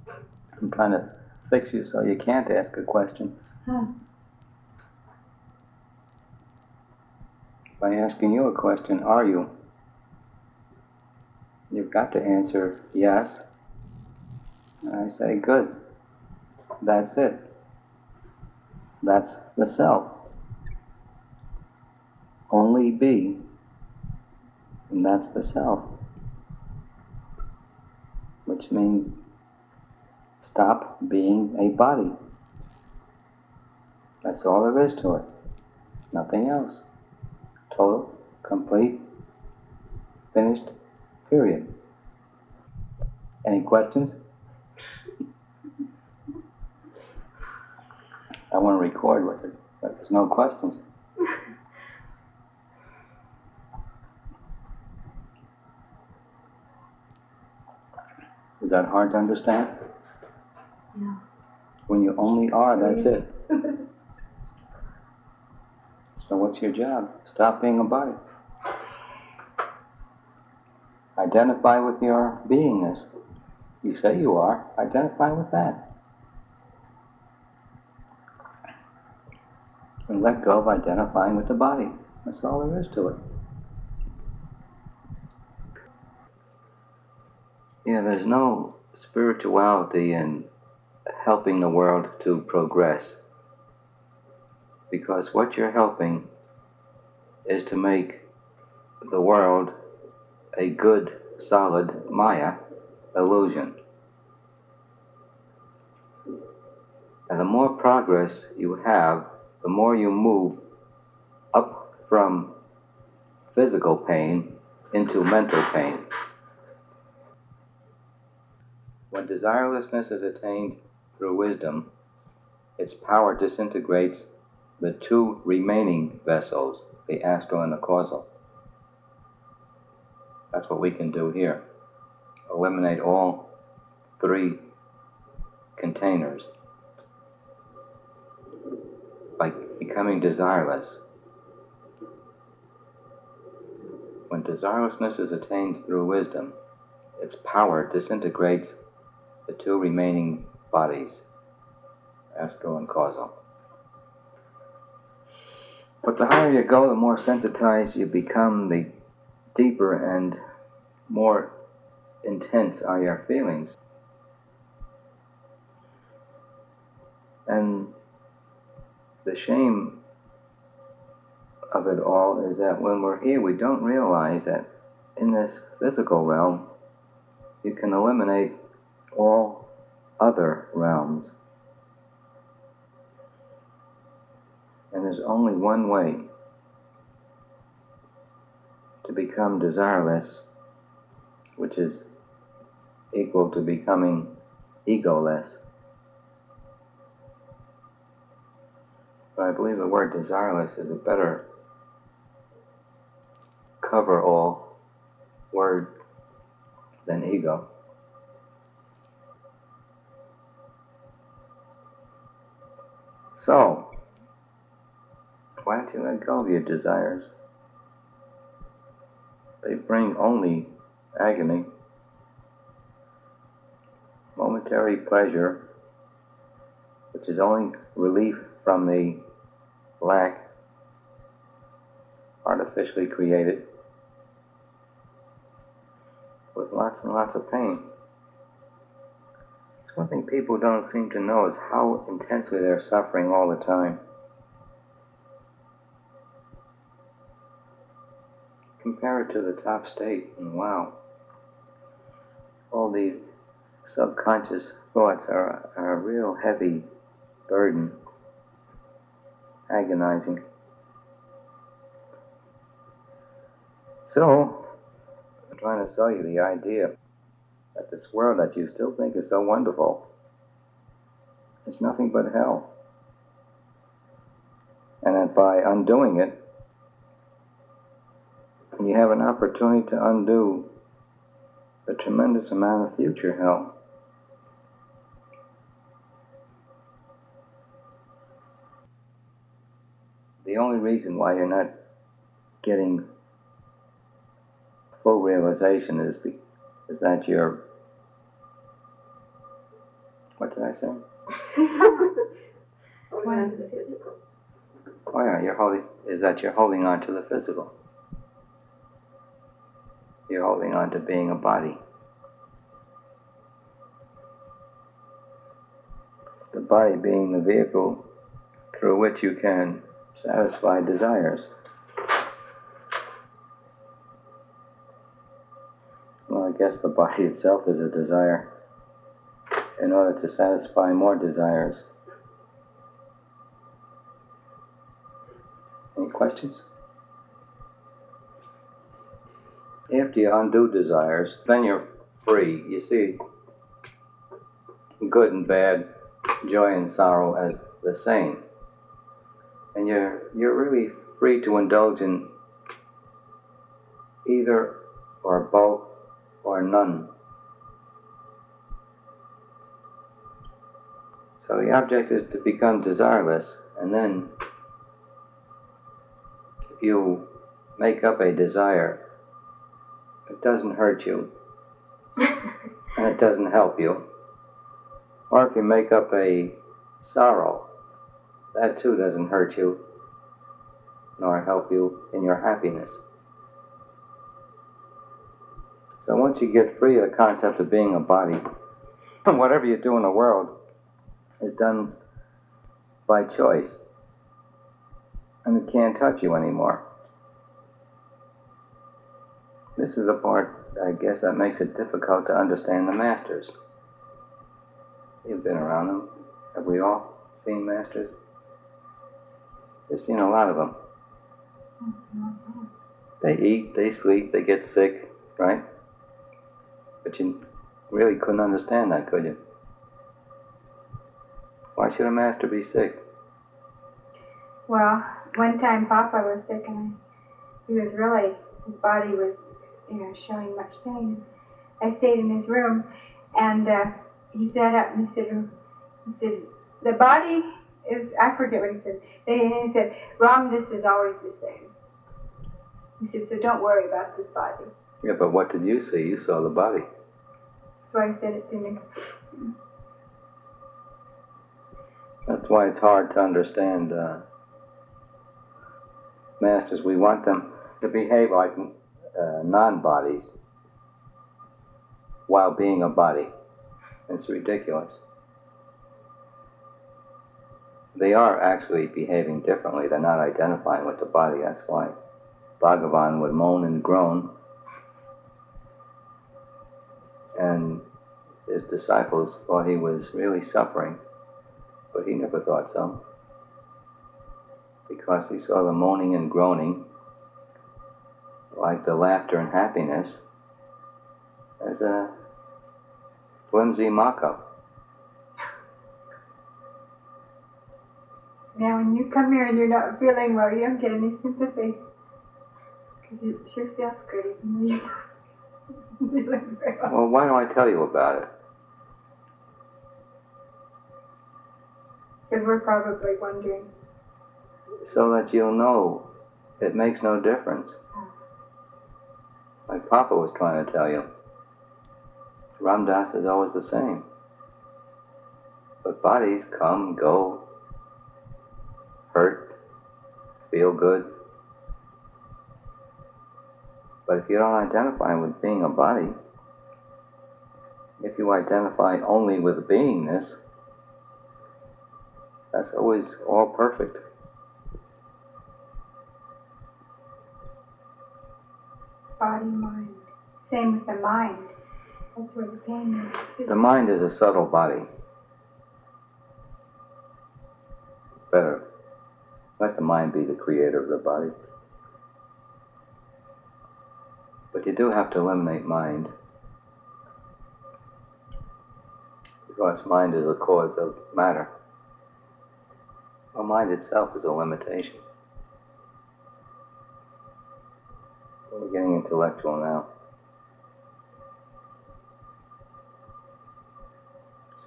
I'm trying to fix you so you can't ask a question. By asking you a question, are you? You've got to answer yes. And I say, good. That's it. That's the self. Only be, and that's the self. Which means stop being a body. That's all there is to it. Nothing else. Total, complete, finished, period. Any questions? I want to record with it, but there's no questions. Is that hard to understand? Yeah. When you only are, that's it. So what's your job? Stop being a body. Identify with your beingness. You say you are. Identify with that. And let go of identifying with the body. That's all there is to it. Yeah, there's no spirituality in helping the world to progress. Because what you're helping is to make the world a good, solid Maya illusion. And the more progress you have, the more you move up from physical pain into mental pain. When desirelessness is attained through wisdom, its power disintegrates the two remaining vessels, the astral and the causal. That's what we can do here. Eliminate all three containers by becoming desireless. When desirelessness is attained through wisdom, its power disintegrates the two remaining bodies, astral and causal. But the higher you go, the more sensitized you become, the deeper and more intense are your feelings. And the shame of it all is that when we're here, we don't realize that in this physical realm, you can eliminate all other realms. And there's only one way to become desireless, which is equal to becoming egoless. But I believe the word desireless is a better cover-all word than ego. So, why don't you let go of your desires? They bring only agony, momentary pleasure, which is only relief from the lack artificially created, with lots and lots of pain. It's one thing people don't seem to know is how intensely they're suffering all the time. Compare it to the top state, and wow, all these subconscious thoughts are a real heavy burden, agonizing. So, I'm trying to sell you the idea that this world that you still think is so wonderful is nothing but hell. And that by undoing it, you have an opportunity to undo a tremendous amount of future hell. The only reason why you're not getting full realization is that you're What did I say? One is the physical. Oh yeah, you're holding on to the physical. You're holding on to being a body. The body being the vehicle through which you can satisfy desires. Well, I guess the body itself is a desire in order to satisfy more desires. Any questions? After you undo desires, then you're free. You see good and bad, joy and sorrow as the same. And you're really free to indulge in either or both or none. So the object is to become desireless, and then if you make up a desire, it doesn't hurt you, and it doesn't help you. Or if you make up a sorrow, that too doesn't hurt you, nor help you in your happiness. So once you get free of the concept of being a body, whatever you do in the world is done by choice, and it can't touch you anymore. This is the part, I guess, that makes it difficult to understand the masters. You've been around them. Have we all seen masters? You've seen a lot of them. They eat, they sleep, they get sick, right? But you really couldn't understand that, could you? Why should a master be sick? Well, one time Papa was sick and his body was, showing much pain. I stayed in his room and he sat up and he said, the body is, I forget what he said. He said, Ram, this is always the same. He said, so don't worry about this body. Yeah, but what did you see? You saw the body. That's why I said it to me. That's why it's hard to understand masters. We want them to behave like non-bodies while being a body. It's ridiculous. They are actually behaving differently. They're not identifying with the body. That's why Bhagavan would moan and groan, and his disciples thought he was really suffering, but he never thought so, because he saw the moaning and groaning, like the laughter and happiness, as a flimsy mock-up. Now, when you come here and you're not feeling well, you don't get any sympathy. Because it sure feels good even when you're feeling well. Well, why don't I tell you about it? Because we're probably wondering. So that you'll know it makes no difference. Like Papa was trying to tell you. Ram Dass is always the same. But bodies come, go, hurt, feel good. But if you don't identify with being a body, if you identify only with beingness, that's always all perfect. Body, mind. Same with the mind. That's where the pain is. The mind is a subtle body. Better let the mind be the creator of the body. But you do have to eliminate mind, because mind is the cause of matter. Well, mind itself is a limitation. We're getting intellectual now.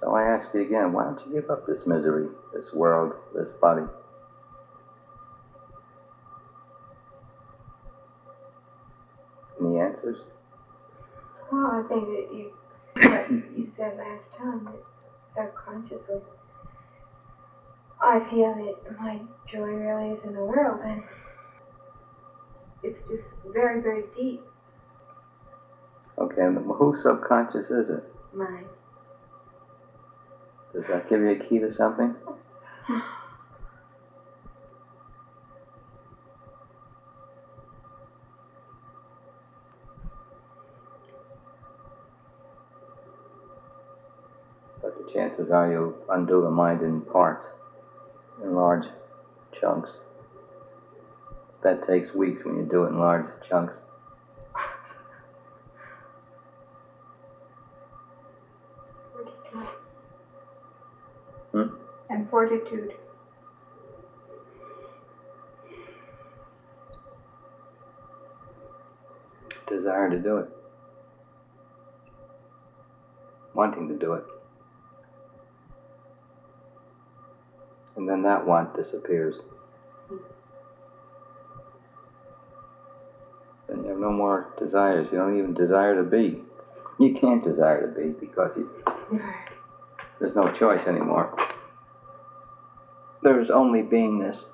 So I ask you again, why don't you give up this misery, this world, this body? Any answers? Well, I think that what you said last time, that subconsciously, I feel that my joy really is in the world, and it's just very, very deep. Okay, and whose subconscious is it? Mine. Does that give you a key to something? But the chances are you'll undo the mind in parts, in large chunks. That takes weeks when you do it in large chunks. And fortitude. Desire to do it. Wanting to do it. And then that want disappears. Then you have no more desires. You don't even desire to be. You can't desire to be because there's no choice anymore. There's only beingness.